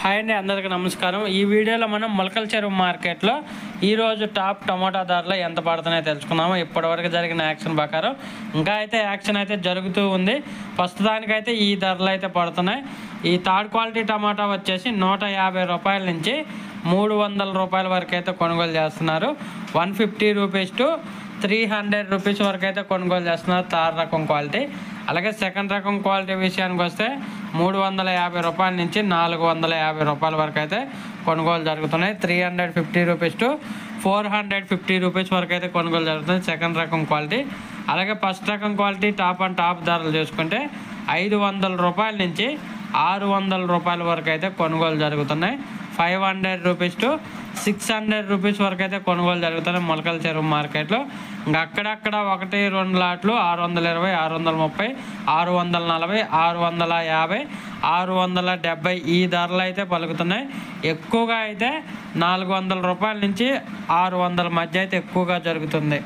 Hi అండి, అందరికీ నమస్కారం. ఈ వీడియోలో మనం మొలకల చెరువు మార్కెట్లో ఈరోజు టాప్ టమాటా ధరలు ఎంత పడుతున్నాయో తెలుసుకున్నాము. ఇప్పటివరకు జరిగిన యాక్షన్ ప్రకారం ఇంకా అయితే యాక్షన్ అయితే జరుగుతూ ఉంది. ప్రస్తుతానికైతే ఈ ధరలు అయితే పడుతున్నాయి. ఈ థర్డ్ క్వాలిటీ టమాటా వచ్చేసి 150 రూపాయల నుంచి 300 రూపాయల వరకు అయితే కొనుగోలు చేస్తున్నారు. 150 రూపీస్ టు 300 రూపీస్ వరకు అయితే కొనుగోలు చేస్తున్నారు థర్డ్ రకం క్వాలిటీ. అలాగే సెకండ్ రకం క్వాలిటీ విషయానికి వస్తే 350 రూపాయల నుంచి 450 రూపాయల వరకు అయితే కొనుగోలు జరుగుతున్నాయి. 350 రూపీస్ టు 450 రూపీస్ వరకు అయితే కొనుగోలు జరుగుతుంది సెకండ్ రకం క్వాలిటీ. అలాగే ఫస్ట్ రకం క్వాలిటీ టాప్ అండ్ టాప్ ధరలు చూసుకుంటే 500 రూపాయల నుంచి 600 రూపాయల వరకు అయితే కొనుగోలు జరుగుతున్నాయి. 500 రూపీస్ టు 600 రూపీస్ వరకు అయితే కొనుగోలు జరుగుతున్నాయి మొలకల చెరువు మార్కెట్లో. ఇంకా అక్కడక్కడ 1-2 లాట్లు 620, 630, 640, 650, 670 ఈ ధరలు అయితే పలుకుతున్నాయి. ఎక్కువగా అయితే 400 రూపాయల నుంచి 600 మధ్య అయితే ఎక్కువగా జరుగుతుంది.